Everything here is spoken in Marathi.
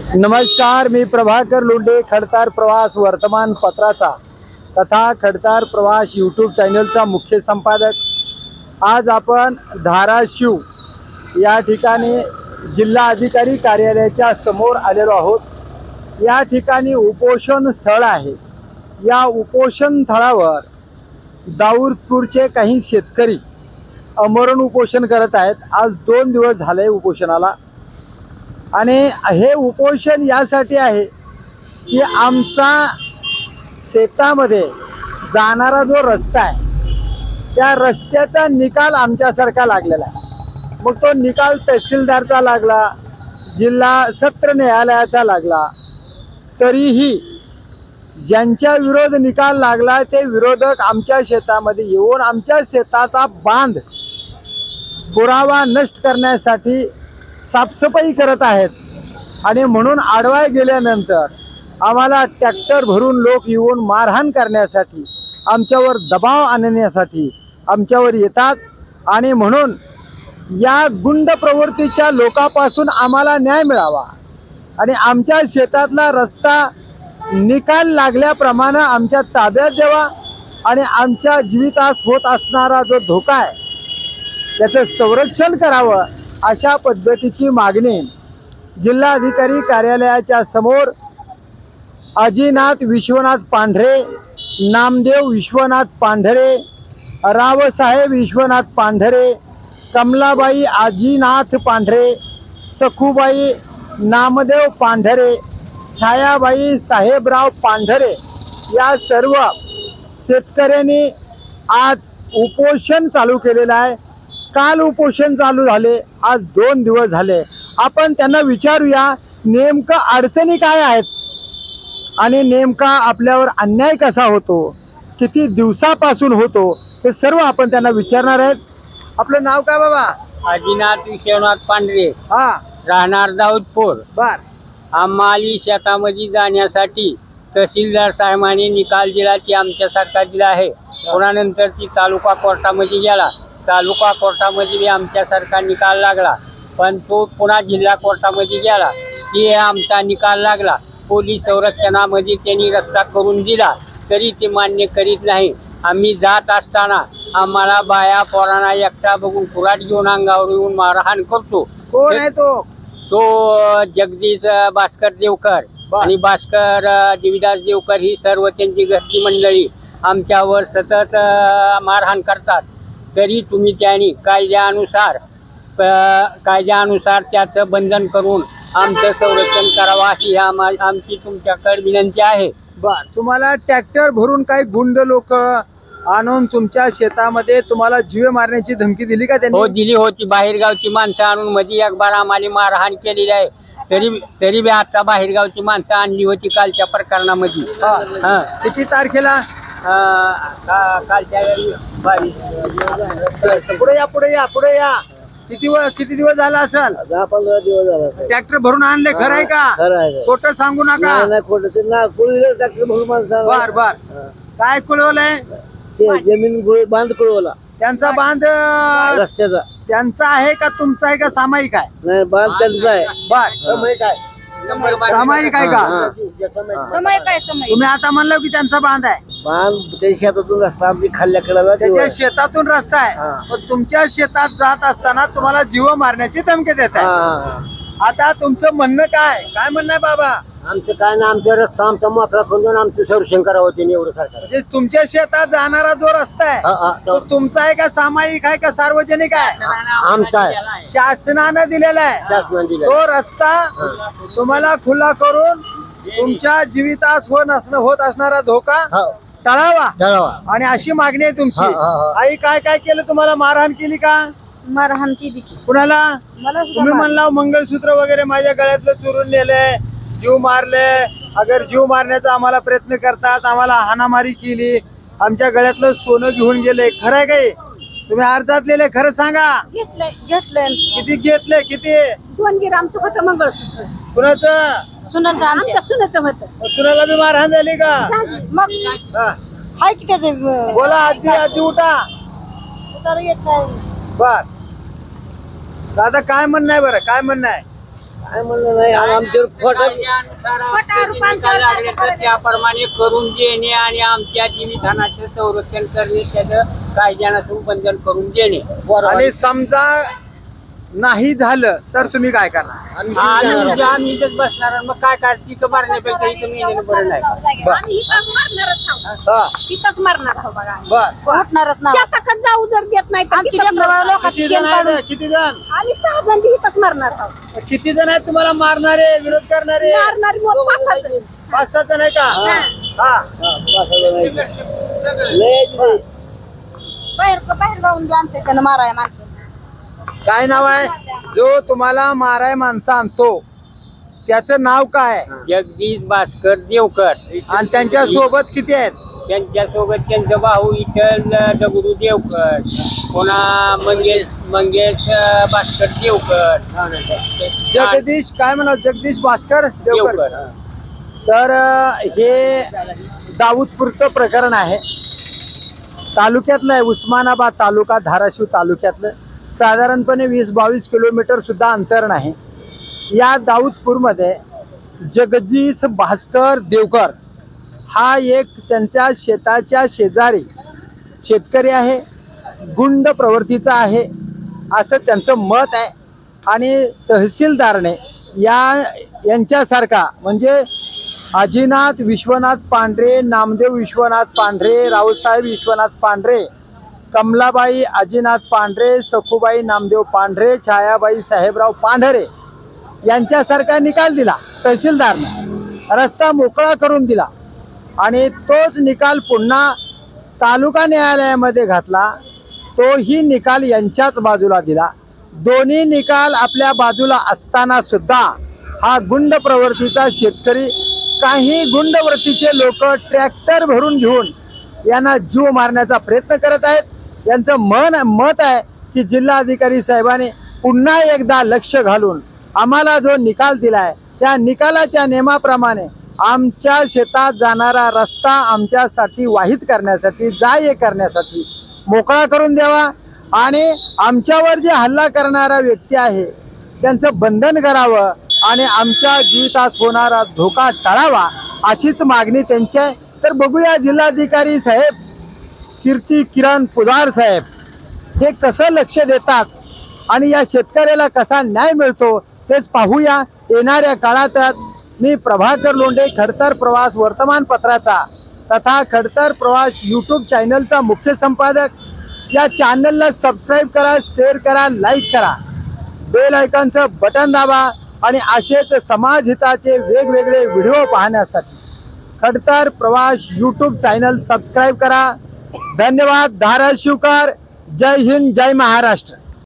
नमस्कार, मी प्रभाकर लोंढे, खडतार प्रवास वर्तमानपत्राचा तथा खडतार प्रवास यूट्यूब चॅनलचा मुख्य संपादक। आज आपण धाराशिव या ठिकाणी जिल्हा अधिकारी कार्यालयाच्या समोर आलेलो आहोत। या ठिकाणी उपोषण स्थळ आहे। या उपोषण स्थळावर दाऊदपूरचे काही शेतकरी अमरण उपोषण करत आहेत। आज 2 दिवस झाले उपोषणाला आणि हे उपोषण यासाठी आहे की आमचा शेतामध्ये जाणारा जो रस्ता आहे त्या रस्त्याचा निकाल आमच्यासारखा लागलेला आहे। मग तो निकाल तहसीलदारचा लागला, जिल्हा सत्र न्यायालयाचा लागला, तरीही ज्यांच्या विरोध निकाल लागला ते विरोधक आमच्या शेतामध्ये येऊन आमच्या शेताचा बांध पुरावा नष्ट करण्यासाठी साफसफाई करत आहेत। आणि म्हणून आडवाय गेल्यानंतर आम्हाला ट्रॅक्टर भरून लोक येऊन मारहाण करण्यासाठी, आमच्यावर दबाव आणण्यासाठी आमच्यावर येतात। आणि म्हणून या गुंड प्रवृत्तीच्या लोकांपासून आम्हाला न्याय मिळावा आणि आमच्या शेतातला रस्ता निकाल लागल्याप्रमाणे आमच्या ताब्यात द्यावा आणि आमच्या जीवितास होत असणारा जो धोका आहे त्याचं संरक्षण करावं, अशा पद्धतीची मागणी जिल्हाधिकारी कार्यालयाच्या समोर अजिनाथ विश्वनाथ पांढरे, नामदेव विश्वनाथ पांढरे, रावसाहेब विश्वनाथ पांढरे, कमलाबाई अजिनाथ पांढरे, सखूबाई नामदेव पांढरे, छायाबाई साहेबराव पांढरे या सर्व शेतकऱ्यांनी आज उपोषण चालू केलेलं आहे। काल उपोषण चालू झाले, आज 2 दिवस झाले। आपण त्यांना विचारूया नेमकं अडचणी काय आहेत आणि नेमका आपल्यावर अन्याय कसा होतो, किती दिवसापासून होतो, हे सर्व आपण त्यांना विचारणार आहेत। आपलं नाव काय बाबा? अजिनाथ विश्वनाथ पांढरे, हा, राहणार दाऊदपूर। बर, आम्हाला शेतामध्ये जाण्यासाठी तहसीलदार साहेबांनी निकाल दिला, ती आमच्यासारखा दिला आहे। कोणानंतर ती तालुका कोर्टामध्ये गेला, तालुका कोर्टामध्ये बी आमच्यासारखा निकाल लागला, पण तो पुन्हा जिल्हा कोर्टामध्ये गेला, ती आमचा निकाल लागला। पोलीस संरक्षणामध्ये त्यांनी रस्ता करून दिला तरी ते मान्य करीत नाही। आम्ही जात असताना आम्हाला बाया पोरांना एकटा बघून कुऱ्हाड घेऊन अंगावर येऊन मारहाण करतो। कोण आहे तो? तो जगदीश भास्कर देवकर आणि भास्कर देवीदास देवकर ही सर्व त्यांची घरची मंडळी आमच्यावर सतत मारहाण करतात। तरी तुम्ही त्यांनी कायद्यानुसार त्याचं बंधन करून आमचं संरक्षण करावं अशी आमची तुमच्याकडे विनंती आहे। बर, तुम्हाला ट्रॅक्टर भरून काही गुंड लोक आणून तुमच्या शेतामध्ये तुम्हाला जीवे मारण्याची धमकी दिली का त्यांनी? हो, दिली होती। बाहेरगावची माणसं आणून मध्ये एक बार आम्हाला मारहाण केलेली आहे। तरी बी आता बाहेरगावची माणसं आणली होती कालच्या प्रकरणामध्ये। किती तारखेला? कालच्या पुढे या किती दिवस झाला असेल? 10-15 दिवस झाला। ट्रॅक्टर भरून आणले, खरं आहे का? खरं आहे। खोटं सांगू नका। नाही खोटं, ते ना कुळीला ट्रॅक्टर भरून माणसं बर बर, काय कुळवलंय? जमीन बांध कुळवला, त्यांचा बांध रस्त्याचा त्यांचा आहे का तुमचा आहे का सामायिक आहे? नाही, बांध त्यांचा आहे। बर, सामायिक आहे का? तुम्ही आता म्हणलं की त्यांचा बांध आहे। बांध त्या शेतातून रस्ता आमची खाल्ल्याकडे त्याच्या शेतातून रस्ता आहे, पण तुमच्या शेतात जात असताना तुम्हाला जीव मारण्याची धमकी देत आहे। आता तुमचं म्हणणं काय म्हणणं आहे बाबा? आमचं काय ना, आमचा रस्ता आमचा मोकळा करून आमचं संरक्षण करावं त्यांनी, एवढं सरकार। म्हणजे तुमच्या शेतात जाणारा जो रस्ता आहे तो तुमचा आहे का सामायिक आहे का सार्वजनिक आहे? आमचा आहे, शासनानं दिलेला आहे। शासनाने दिला तो रस्ता तुम्हाला खुला करून तुमच्या जीवितास होत असणारा धोका टाळावा आणि अशी मागणी आहे तुमची। आई काय केलं तुम्हाला? मारहाण केली का? मारहाण केली की कुणाला? मला तुम्ही म्हणला मंगळसूत्र वगैरे माझ्या गळ्यातलं चोरून नेलंय, जीव मारले, अगर जीव मारण्याचा आम्हाला प्रयत्न करतात, आम्हाला हाणामारी केली, आमच्या गळ्यातलं सोनं घेऊन गेले, खरं आहे काही? तुम्ही अर्जात लिहिले, खरं सांगा। घेतलंय किती घेतले? किती? 2 ग्रामचं होतं मंगळसूत्र। कुणाचं? सुनाचं, आमच्या सुनाचं होतं। सुनाला बी मारहाण झाली का? मग हाय की त्याचं बोला आजी उठा। येत नाही। बर, दादा काय म्हणणं आहे? बरं, काय म्हणणं आहे? काय म्हणलं नाही आमच्यावर खोटं त्याप्रमाणे करून देणे आणि आमच्या जीवितहानाचे संरक्षण करणे, त्याचं कायद्यानं बंधन करून देणे. आणि समजा नाही झालं तर तुम्ही काय करणार? आम्ही इथंच बसणार. मग काय काढती तर मारण्यापेक्षा इथं मेलेलं बरं नाही. आम्ही इथंच मारणारच आहोत. हा, इथंच मारणार आहोत बघा. बर. उठणारच ना. शेताकडे जाऊ जर देत नाही तर किती जण आहेत? किती जण? आम्ही 6 जण इथंच मारणार आहोत. किती जण आहेत तुम्हाला मारणारे, विरोध करणारे? मारणारी मग 5 जण. 5-7 जण आहे का? हा. बाहेर जाऊन जाणते त्यानं माराय माणसं. काय नाव आहे जो तुम्हाला माराय माणसं आणतो, त्याचं नाव काय? जगदीश भास्कर देवकर. आणि त्यांच्या सोबत किती आहेत? त्यांच्यासोबत त्यांचा भाऊ विठ्ठल दगडू देवकर, पुन्हा मंगेश भास्कर देवकर. जगदीश काय म्हणा, जगदीश भास्कर देवकर. देवकर. तर हे दाऊदपूरचं प्रकरण आहे. तालुक्यातलं आहे, उस्मानाबाद तालुका, धाराशिव तालुक्यातलं. साधारणपणे 20-22 किलोमीटर सुद्धा अंतर नाही. या दाऊदपूरमध्ये जगदीश भास्कर देवकर हा एक त्यांच्या शेताच्या शेजारी शेतकरी आहे, गुंड प्रवृत्तीचा आहे असं त्यांचं मत आहे. आणि तहसीलदारने यांच्यासारखा म्हणजे अजिनाथ विश्वनाथ पांढरे, नामदेव विश्वनाथ पांढरे, रावसाहेब विश्वनाथ पांढरे, कमलाबाई अजिनाथ पांढरे, सखूबाई नामदेव पांढरे, छायाबाई साहेबराव पांढरे यांच्यासारखा निकाल दिला तहसीलदारने. रस्ता मोकळा करून दिला आणि तोच निकाल पुन्हा तालुका न्यायालयामध्ये घातला. तोही निकाल यांच्याच बाजूला दिला. दोन्ही निकाल आपल्या बाजूला असताना सुद्धा हा गुंड प्रवृत्तीचा शेतकरी, काही गुंड वृत्तीचे लोक ट्रॅक्टर भरून घेऊन यांना जीव मारण्याचा प्रयत्न करत आहेत. यांचं मत आहे की जिल्हाधिकारी साहेबांनी पुन्हा एकदा लक्ष घालून आम्हाला जो निकाल दिलाय त्या निकालाच्या नियमाप्रमाणे आमच्या शेतात जाणारा रस्ता आमच्यासाठी वाहित करण्यासाठी, जा-ये करण्यासाठी मोकळा करून द्यावा आणि आमच्यावर जे हल्ला करणारा व्यक्ती आहे त्यांचं बंधन करावं आणि आमच्या जीवितास होणारा धोका टाळावा, अशीच मागणी त्यांची आहे. तर बघूया जिल्हाधिकारी साहेब कीर्ती किरण पुदार साहेब हे कसं लक्ष देतात आणि या शेतकऱ्याला कसा न्याय मिळतो तेच पाहूया येणाऱ्या काळातच. मी प्रभाकर लोंढे, खडतर प्रवास वर्तमानपत्राचा तथा खडतर प्रवास यूट्यूब चॅनलचा मुख्य संपादक. या चॅनलला सबस्क्राईब करा, शेअर करा, लाईक करा, बेल आयकॉनचं बटन दाबा आणि असेच समाजहिताचे वेगवेगळे व्हिडिओ पाहण्यासाठी खडतर प्रवास यूट्यूब चॅनल सबस्क्राईब करा. धन्यवाद. धाराशिवकर. जय हिंद, जय महाराष्ट्र.